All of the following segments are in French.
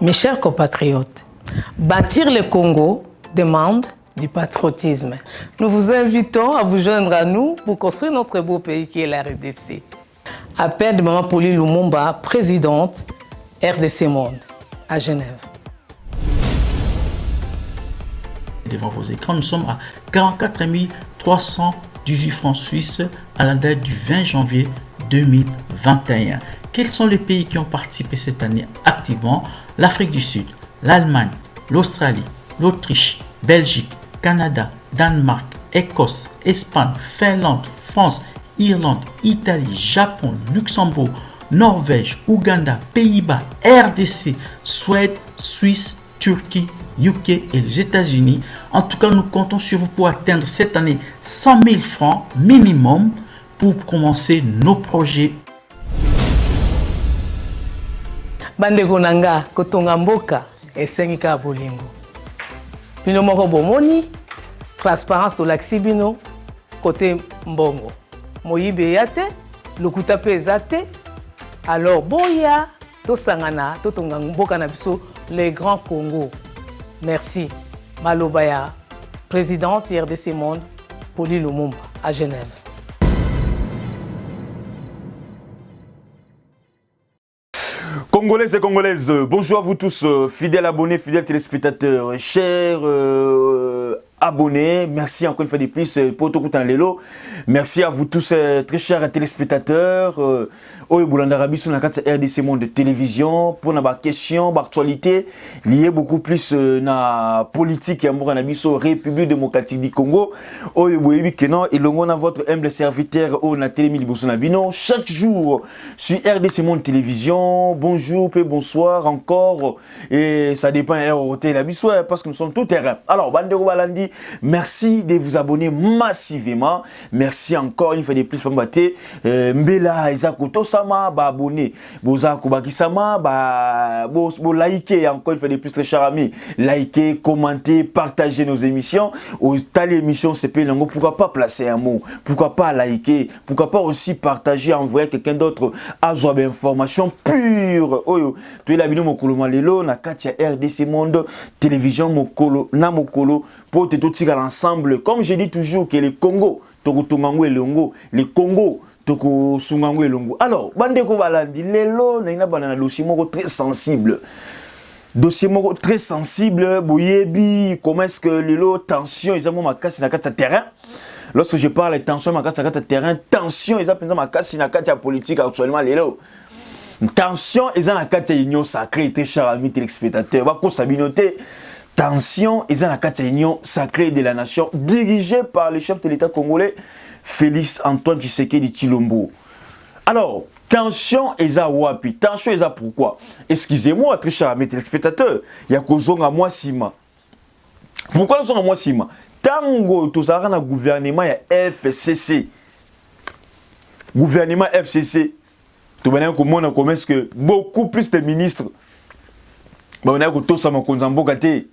Mes chers compatriotes, bâtir le Congo demande du patriotisme. Nous vous invitons à vous joindre à nous pour construire notre beau pays qui est la RDC. Appel de Maman Pauline Lumumba, présidente RDC Monde, à Genève. Devant vos écrans, nous sommes à 44 318 francs suisses à la date du 20 janvier 2021. Quels sont les pays qui ont participé cette année activement? L'Afrique du Sud, l'Allemagne, l'Australie, l'Autriche, Belgique, Canada, Danemark, Écosse, Espagne, Finlande, France, Irlande, Italie, Japon, Luxembourg, Norvège, Ouganda, Pays-Bas, RDC, Suède, Suisse, Turquie, UK et les États-Unis. En tout cas, nous comptons sur vous pour atteindre cette année 100 000 francs minimum pour commencer nos projets. Bandeko nanga kotonga mboka esengika bolingo. Bino moko bomoni transparence to laksibino côté mbongo. Moyibe yate, lokuta pe ezate. Alors boya to sangana to tonga mboka na biso les grands Congo. Merci. Malobaya, présidente RDC Monde, Pauline Lumumba à Genève. Congolaises et Congolaises, bonjour à vous tous, fidèles abonnés, fidèles téléspectateurs, chers abonnés. Merci encore une fois de plus pour tout le Lelo. Merci à vous tous, très chers téléspectateurs. Oyo Boulanda Rabiso na kati RDC Monde de télévision pour na ba question, ba actualité lié beaucoup plus na politique ya mboka na biso République démocratique du Congo. Oyo boyebi que non, ilongo na votre humble serviteur au na télémi liboso na bino chaque jour sur RDC Monde télévision. Bonjour et bonsoir encore et ça dépend hôtel la biso parce que nous sommes tout terrain. Alors Bandeko Balandi, merci de vous abonner massivement. Merci encore une fois de plus pour m'atter Mbela Isakoto ba abonné boza kobakisama ba bo liker encore une fois de plus très chers amis, liker, commenter, partager nos émissions au tali émission CP Lango. Pourquoi pas placer un mot, pourquoi pas liker, pourquoi pas aussi partager, envoyer quelqu'un d'autre à joie d'information pure. Oyo tu es la bino mokolo malelo na katia RDC Monde télévision mokolo na mokolo pour te tout ensemble. Comme je dis toujours que le Congo tokutungango et le Congo alors, bandeko balandi lelo na ina banana dossier moko très sensible. Dossier moko très sensible, boyebi comment est-ce que lelo tension ezamo makasi na kati terrain. Lorsque je parle de tension makasi na kati terrain, tension ezamo makasi na kati politique actuellement lelo. Tension ezana kati union sacrée, très cher ami téléspectateur, va ko sabinoté. Tension ezana kati union sacrée de la nation dirigée par le chef de l'État congolais Félix Antoine Tshisekedi Tshilombo. Alors, tension eza wapi? Tension eza pourquoi? Excusez-moi, très cher mes téléspectateurs, il y a kozonga moi sima. Pourquoi nous sommes moi sima? Tango tozara na gouvernement ya FCC. Gouvernement FCC. Tu vas comprendre comment est-ce que beaucoup plus de ministres on a ko ça mon konzamboka te.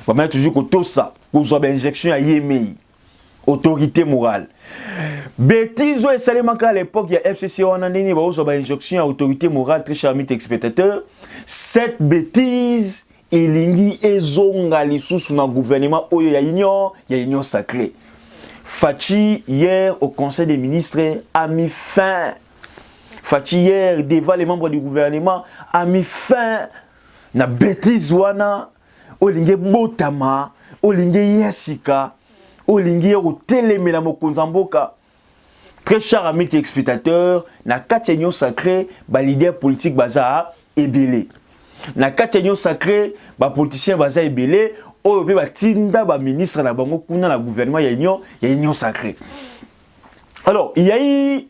On a toujours ko tosa ko zo ba injection ya yemei. Autorité morale. Bêtise et salement à l'époque, il y a FCC, on a dit, injonction à autorité morale, très cher ami spectateur. Cette bêtise, il y a zonga li sous le gouvernement, il y a union sacrée. Fachi, hier, au Conseil des ministres, a mis fin. Fachi, hier, devant les membres du gouvernement, a mis fin. Na bêtise, wana, olinge botama, olinge yesika. Olingi au télémela mokonzamboka. Très cher ami téléspectateur, na katenyo sacré, ba leader politique baza ebélé. Na katenyo sacré, ba politicien baza ebélé, oyo pe ba tinda ba ministre na bango kuna na gouvernement ya union sacré. Alors, il y a eu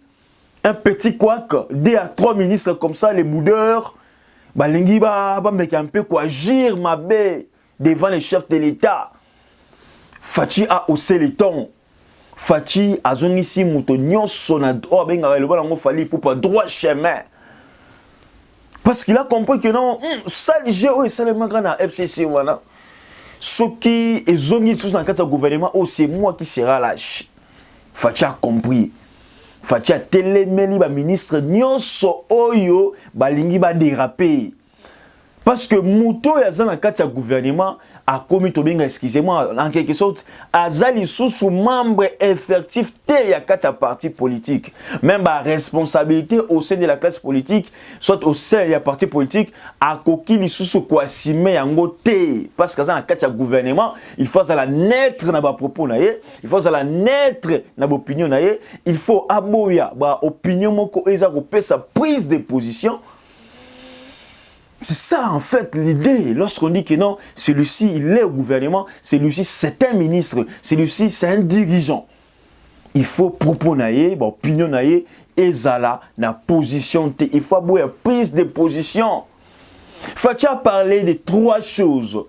un petit couac, 2 à 3 ministres comme ça, les boudeurs, ba lingi ba meke un peu quoi agir ma bé devant les chefs de l'État. Fachi a haussé les tons. Fachi a zoni si mouto nyonso na droit benga le bon fali pour pas droit chemin. Parce qu'il a compris que non, ça le jeu ça le magana FCC wana. Ce qui est zoni tous dans le gouvernement, oh c'est moi qui sera lâche. Fachi a compris. Fachi a télémeli ba ministre nyonso oyo balingi ba déraper. Parce que Mouto et Azan en cas gouvernement a commis Tobinga, excusez-moi, en quelque sorte, Azali sous membre effectif de la parti politique. Même la responsabilité au sein de la classe politique, soit au sein de la parti politique, a coquille sous quoi simé en côté. Parce que dans le cas gouvernement, il faut la naître dans les propos, il faut la naître dans l'opinion, il faut aboya opinion sa prise de position. C'est ça en fait l'idée. Lorsqu'on dit que non, celui-ci il est au gouvernement, celui-ci c'est un ministre, celui-ci c'est un dirigeant. Il faut proposer, opinion et zala na position. Il faut avoir une prise de position. Faut-il parler de trois choses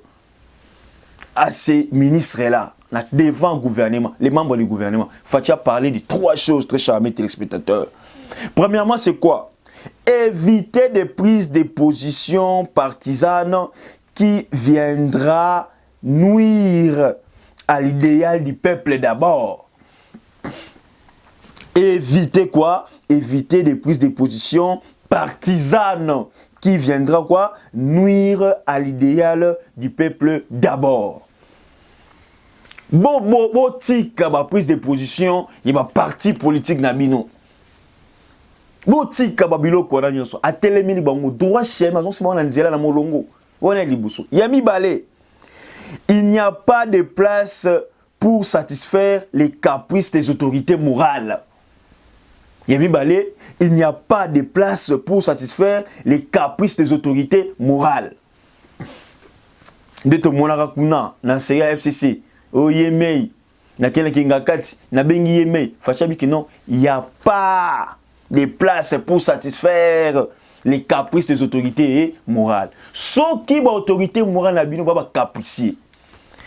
à ces ministres-là, devant le gouvernement, les membres du gouvernement. Faut-il parler de trois choses, très chers amis téléspectateurs. Premièrement, c'est quoi? Éviter des prises de position partisanes qui viendra nuire à l'idéal du peuple d'abord. Éviter quoi? Éviter des prises de position partisanes qui viendra quoi? Nuire à l'idéal du peuple d'abord. Bon, tika ba prise de position, il y a parti politique nabino. Botika babilo kona nyonso atelemini bango droit chema zonsi mona nzela na molongo wana libuso yami balé. Il n'y a pas de place pour satisfaire les caprices des autorités morales. Yami balé, il n'y a pas de place pour satisfaire les caprices des autorités morales. Deto monaka kuna na CA FCC o yemei na kena kingakati na bengi yemei fachabi que non, il n'y a pas des places pour satisfaire les caprices des autorités morales. Ceux qui ont autorité morale na bino ba capricier.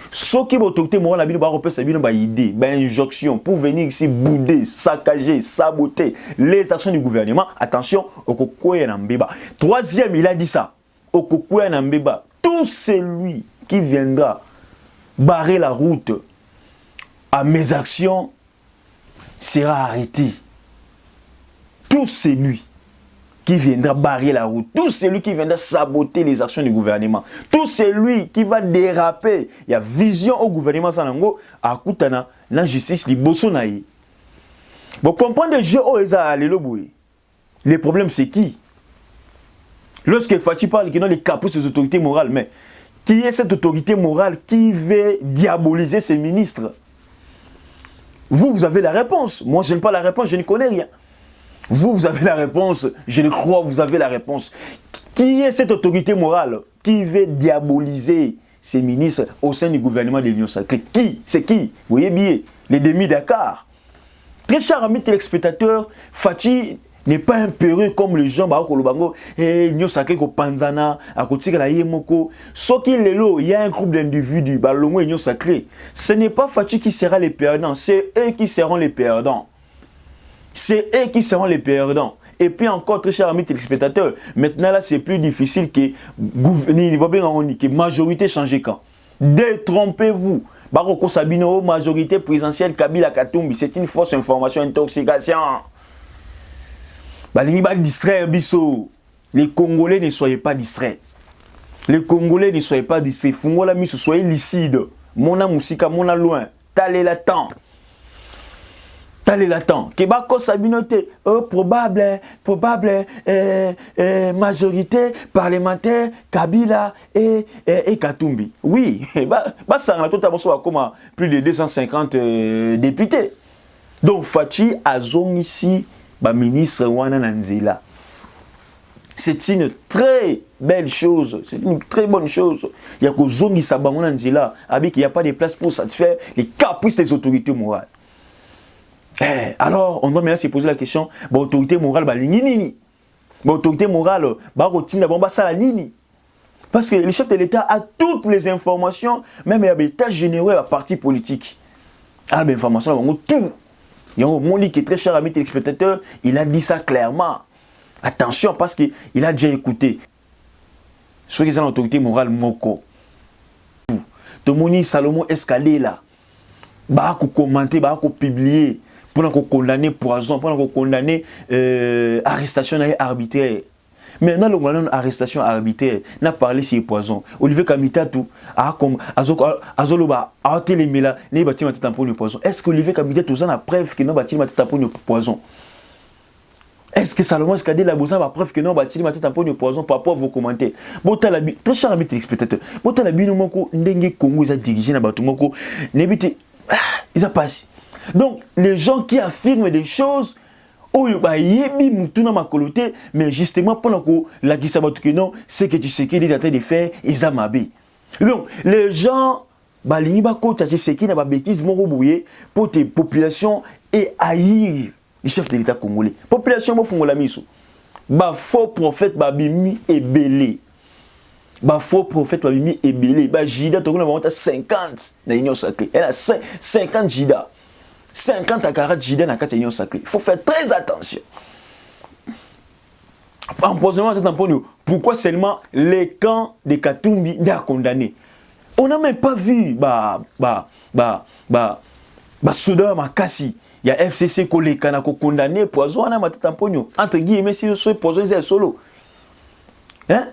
Ceux qui ont autorité morale na bino ba repère bino ba idée, ba injonction pour venir ici bouder, saccager, saboter les actions du gouvernement. Attention, okokoya na mbeba. Troisième, il a dit ça. Okokoya na mbeba. Tout celui qui viendra barrer la route à mes actions sera arrêté. Tout celui qui viendra barrer la route, tout celui qui viendra saboter les actions du gouvernement, tout celui qui va déraper, il y a vision au gouvernement sanango, à Koutana, la justice, les bosonaï. Vous comprenez le jeu où ils ont le problème c'est qui? Lorsque Fati parle que non les caprices des autorités morales, mais qui est cette autorité morale qui veut diaboliser ses ministres? Vous avez la réponse. Moi, je n'ai pas la réponse, je ne connais rien. Vous avez la réponse, je le crois, vous avez la réponse. Qui est cette autorité morale qui veut diaboliser ses ministres au sein du gouvernement de l'Union sacrée? Qui? C'est qui? Vous voyez bien, les demi-Dakar. Très chers amis téléspectateurs, Fati n'est pas un peureux comme les gens bah Kolobango et l'Union sacrée ko Panzana à côté de la Yemoko. Sauf qu'il est là, il y a un groupe d'individus, bah l'Union sacrée. Ce n'est pas Fati qui sera les perdants, c'est eux qui seront les perdants. C'est eux qui seront les perdants. Et puis encore, très chers amis téléspectateurs, maintenant là c'est plus difficile que majorité changer quand. Détrompez-vous. Baroko Sabino, majorité présidentielle Kabila Katumbi, c'est une fausse information, intoxication. Distraire biso. Les Congolais ne soyez pas distraits. Les Congolais ne soyez pas distraits. Fungola miso soyez lucide. Mona musika, mona loin. Talez la temps. Talez la temps. Kebako Sabinote, probable majorité parlementaire Kabila et Katumbi. Oui, ça on a totalement comme plus de 250 députés. Donc Fachi Azong ici, ministre Wana Nanzila. C'est une très belle chose, c'est une très bonne chose. Il y a que Zongi Sabango Nanzila, avec il n'y a pas de place pour satisfaire les caprices des autorités morales. Alors, on doit maintenant se poser la question, l'autorité morale, l'autorité morale, parce que le chef de l'État a toutes les informations, même il y a des états généraux à parti politique. Alors, l'information, tout. Il y a mon lit qui est très cher ami téléspectateur, il a dit ça clairement. Attention, parce qu'il a déjà écouté. Ceux qui ont l'autorité morale, Moko. Tomoni Salomon Escalé là. Bah, commenter, bah, publier. Pour qu'on condamner poison, pour qu'on condamner arrestation arbitraire. Maintenant, l'on arrestation arbitraire, n'a parlé sur poison. Olivier Kamitatou a comme Azoloba a télémela, n'est bâti ma tampon de poison. Est-ce que Olivier Kamitatou a preuve que non bâti ma tampon de poison? Est-ce que Salomon Skadé la bosa a preuve que non bâti ma tampon de poison par rapport à vos commentaires? Botalabi, très cher ami téléspectateur, Botalabi no moko ndenge Congo ils a dirigé na batumoko, n'ébite, ils a passé. Donc, les gens qui affirment des choses, mais justement, pendant que la non, c'est que tu sais qu'il est en train de faire, ils ont mabé. Donc, les gens, c'est qui n'a pas bêtise, pour tes populations et haïr le chef de l'État congolais. Population, faux prophète, babimi et belé. Faux prophète, babimi et belé. Jida, tu as 50 dans l'Union sacrée. Elle a 50 Jida. 50 à 40 Jida dans la Union sacrée. Il faut faire très attention. Empoisonnement, pourquoi seulement les camps de Katumbi sont condamnés? On n'a même pas vu Soudan Makassi. Il y a FCC qui a condamné poison entre guillemets si le poison est solo. Hein?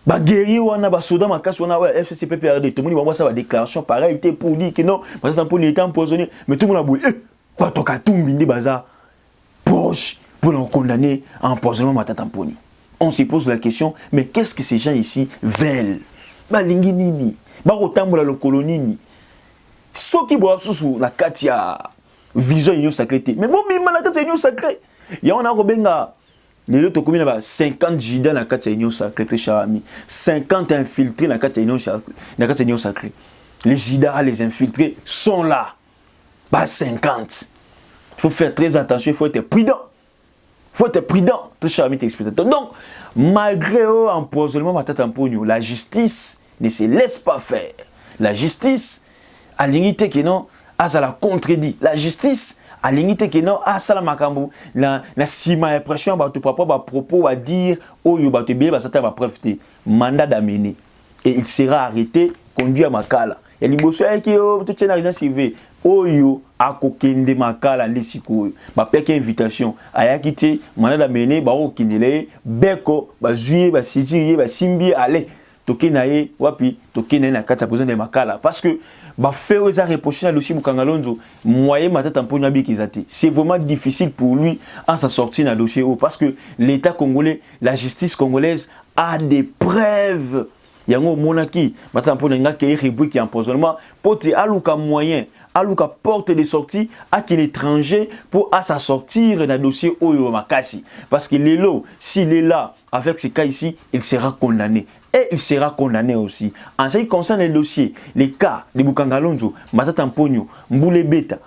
Guerrier wana Soudan Makassi wana FCC PPRD tout le monde va voir ça déclaration pareil pour dire que non il était empoisonné mais tout le monde a bouillé bato Katumbi ndi baza proche pour nous condamner à empoisonnement Matatamponi. On se pose la question, mais qu'est-ce que ces gens ici veulent? Balingi nini? Barotambola le colonini. Ce qui boit sous la katia vision union sacrée. Mais bon, mais la katia union sacrée. Il y a on a rebenga. Les autres communes là 50 Jida dans la katia union sacrée, très cher ami. 50 infiltrés dans la katia union sacrée. Les Jida, les infiltrés sont là. Pas 50. Il faut faire très attention, il faut être prudent. Il faut être prudent, très cher ami téléspectateur. Donc, malgré l'empoisonnement, la justice ne se laisse pas faire. La justice, à l'unité qui non, a ça la contredit. La justice, à l'unité qui non, a ça la makambo. La sima impression, propos, va dire, oh, yo, te bien, ça va preuve, mandat d'amener. Et il sera arrêté, conduit à Makala. Et les bossons qui ont tout un argent civé. Oyo akokende makala lesiko ba peke invitation aya kité manada d'amener ba okindele beko ba juillet ba sizier ba simbi aller tokenaye wapi tokene na kata besoin de makala parce que ba faire aux reprocher le dossier Mukangalonzo moyen matata mpona bikizati c'est vraiment difficile pour lui en sa sortie dans le dossier parce que l'état congolais la justice congolaise a des preuves. Yango monaki matampo nga ke ribui qui empoisonnement pote aluka moyen aluka porte de sortie à qui l'étranger pour à sa sortir dans dossier Oyo Makassi parce qu'il est là s'il est là avec ce cas ici il sera condamné et il sera condamné aussi en ce qui concerne les dossiers les cas de Bukangalonzo Matata Mponyo Mboule Beta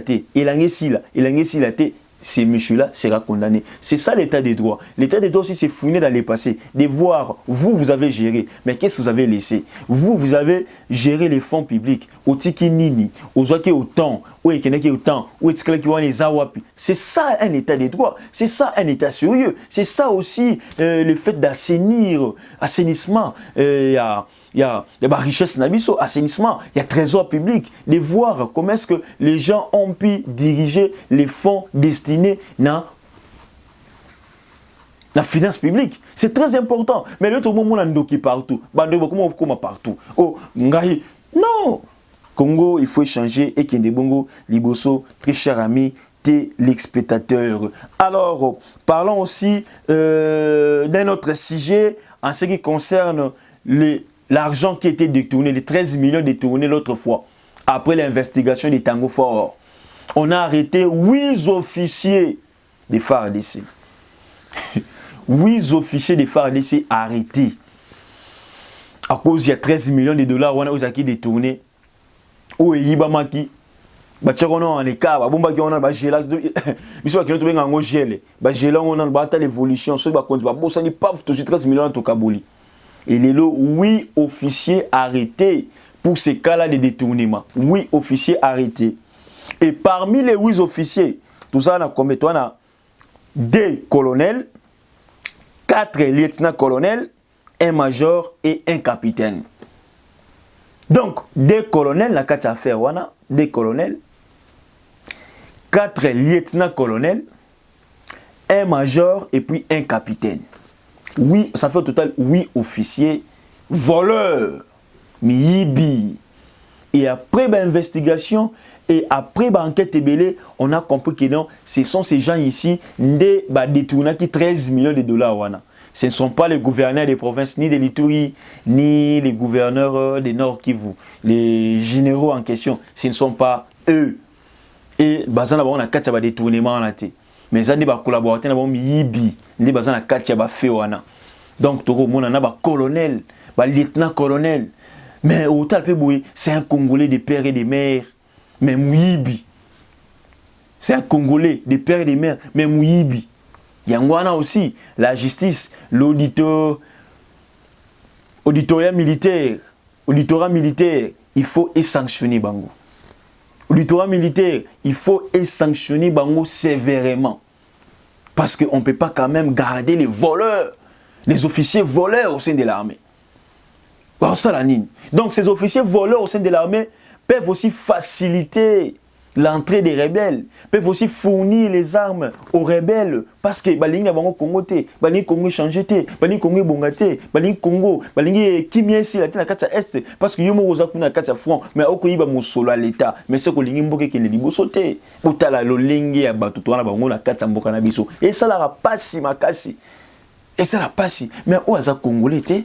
te Elangesi la te ces messieurs-là sera condamné. C'est ça l'état des droits. L'état des droits aussi, c'est fouiner dans les passés. De voir, vous avez géré. Mais qu'est-ce que vous avez laissé? Vous avez géré les fonds publics. Au tiki nini, au zoaki au temps, au ekeneki au temps, au etikaki wane zawapi. C'est ça un état des droits. C'est ça un état sérieux. C'est ça aussi le fait d'assainissement. Il y a la richesse nabiso, assainissement, il y a trésor public, de voir comment est-ce que les gens ont pu diriger les fonds destinés à la finance publique. C'est très important. Mais l'autre moment, on a ndoki partout. Comment partout? Oh, ngahi. Non! Congo, il faut échanger et qu'il y ait des bongos, liboso, très cher ami, téléspectateurs. Alors, parlons aussi d'un autre sujet en ce qui concerne l'argent qui était détourné, les 13 millions détournés l'autre fois, après l'investigation des Tango Fort. On a arrêté 8 officiers des FARDC. 8 officiers des FARDC arrêtés. À cause il y a 13 millions de dollars, on a détourné. Où est Yibamaki? En écart, on a gélé. On a l'évolution. On a 13 millions de Kabuli. Et les lots, 8 officiers arrêtés pour ces cas-là de détournement. 8 officiers arrêtés. Et parmi les 8 officiers, tout ça, on a combien? On a 2 colonels, 4 lieutenants-colonels, 1 major et 1 capitaine. Donc, 2 colonels, la 4 affaires, on a 2 colonels, 4 lieutenants-colonels, 1 major et puis 1 capitaine. Oui, ça fait au total 8 officiers voleurs. Miyibi. Et après l'investigation et après l'enquête ébélée, on a compris que non, ce sont ces gens ici qui détournent 13 millions de dollars. Ce ne sont pas les gouverneurs des provinces, ni de l'Ituri, ni les gouverneurs des Nord Kivu. Les généraux en question, ce ne sont pas eux. Et on a 4 détournements. Mais ça, les collaborateurs ont Miyibi. Donc, on a un colonel, un lieutenant-colonel. Mais au total, c'est un Congolais de père et de mère, mais Mouyibi. C'est un Congolais de père et de mère, mais Mouyibi. Il y a aussi la justice, l'auditorat militaire, il faut sanctionner Bango. L'auditorat militaire, il faut sanctionner Bango sévèrement. Parce qu'on ne peut pas quand même garder les voleurs, les officiers voleurs au sein de l'armée. Donc ces officiers voleurs au sein de l'armée peuvent aussi faciliter l'entrée des rebelles, peuvent aussi fournir les armes aux rebelles parce que balingi na bango Congo te, balingi Congo changé te, balingi Congo bongate, balingi Congo, balingi kimiesi la tena katsa est parce que yomo oza kuna katsa front mais okoyiba mosolo à l'état mais ce ko lingi mboke ke liboso te otala lolingi ya batuto na bango na katsa mboka na biso et ça la pasi makasi et ça la pasi mais oza congolais te.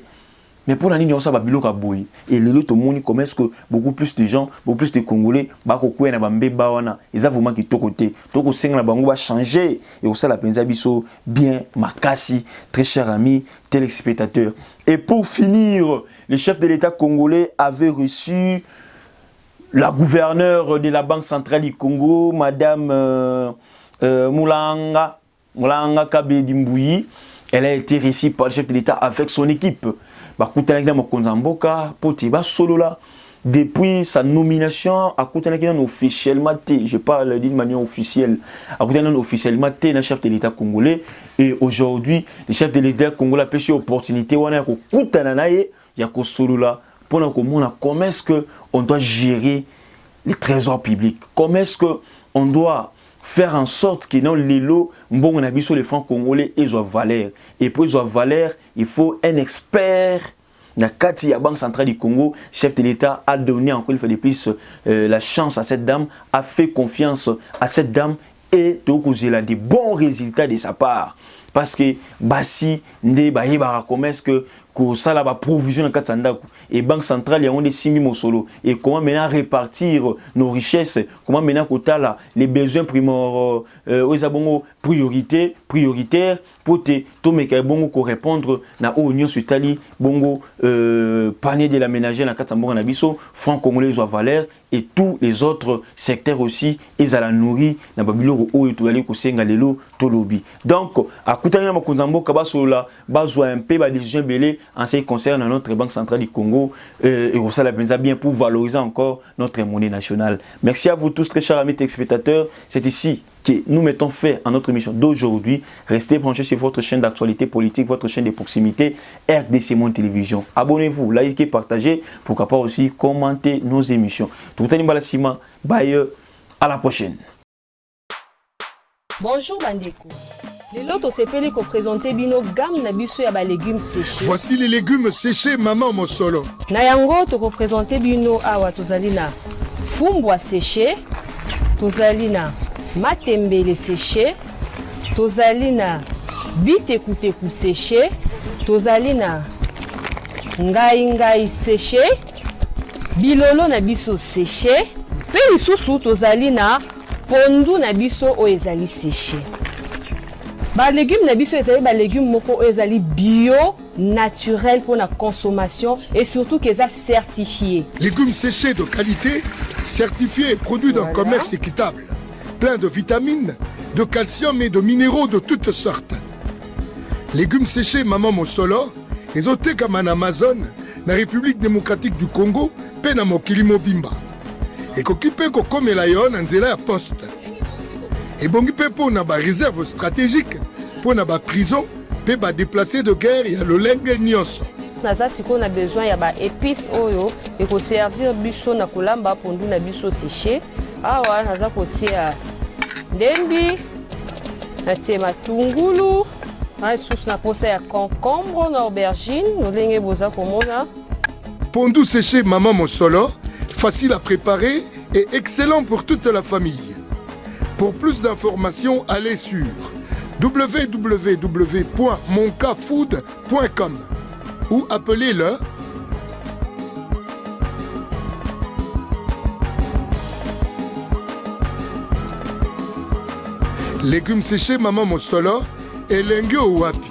Mais pour la ligne, on s'est biloko boy. Et le lot au monde, comment est-ce que beaucoup plus de gens, beaucoup plus de Congolais, bakokoué na bambé bawana, ils ont vraiment qui to côté, toko seng na bango va changer. Et au ça la penza biso bien makasi, très cher ami, téléspectateur. Et pour finir, le chef de l'État congolais avait reçu la gouverneure de la Banque centrale du Congo, Madame Moulanga Kabedi Mbouyi. Elle a été reçue par le chef de l'État avec son équipe. Depuis sa nomination, officiellement, je parle d'une manière officielle, officiellement, le chef de l'État congolais. Et aujourd'hui, le chef de l'État congolais a pêché l'opportunité pour comment est-ce qu'on doit gérer les trésors publics, comment est-ce qu'on doit faire en sorte que dans les lots, les francs congolais ils ont valeur. Et pour ils ont valeur, il faut un expert. La Banque centrale du Congo, chef de l'État, a donné encore une fois de plus la chance à cette dame, a fait confiance à cette dame et il a des bons résultats de sa part. Parce que Bassi, comment est-ce que ça la provision et Banque centrale, il y a des 6 000 solo. Et comment maintenant répartir nos richesses, comment maintenant les besoins prioritaires pour te répondre na union sur Tali, bongo panier de la ménagère na Katsambonga na biso, franc congolais soit valeur et tous les autres secteurs aussi ils à la nourrir na babilo o etulali ko senga lelo tolobi. Donc à kutana na konzambo kabasola bazwa un peu ba décision belé en ce qui concerne notre Banque centrale du Congo et ça la pensa bien pour valoriser encore notre monnaie nationale. Merci à vous tous très chers amis téléspectateurs, c'est ici que nous mettons fin à notre émission d'aujourd'hui. Restez branchés sur votre chaîne d'actualité politique, votre chaîne de proximité, RDC Monde Télévision. Abonnez-vous, likez, partagez, pourquoi pas aussi commenter nos émissions. Tout le monde, à la prochaine. Bonjour Bandeko. Les lotos sepeli ko présenter bino gamme na biso ya ba légumes séchés. Voici les légumes séchés maman Mosolo. Na yango to ko présenter bino awa tozali na fumbwa séché, tozali na matembele séché, tozali na bitekuteku séché, tozali na ngai séché, bilolo na biso séché, pe lisusu tozali na pondu na biso o ezali séché. Ba légumes na biso ezali ba légumes moko ezali bio, naturel pour la consommation et surtout qu'ils sont certifiés. Légumes séchés de qualité, certifiés et produits d'un commerce équitable, plein de vitamines, de calcium et de minéraux de toutes sortes. Légumes séchés Maman Mosolo, ils ont été comme en Amazon, la République démocratique du Congo, pena mokili mobimba. Et kokipe ko comme la yon anzela poste. Et bongi pe pour na ba réserve stratégique, pour na ba prison, pe ba déplacé de guerre ya lolenge nyonso. Naza siko na besoin ya ba épices oyo et ko servir biso na kolamba pondu na biso séché. Awa naza kotia ndembi, natie matungulu, lisusu na posa ya concombre na aubergine lolenge boza komona. Pondu séché Maman Mosolo, facile à préparer et excellent pour toute la famille. Pour plus d'informations, allez sur www.moncafood.com ou appelez le légumes séchés Maman Mosolo et Lengue Wapi.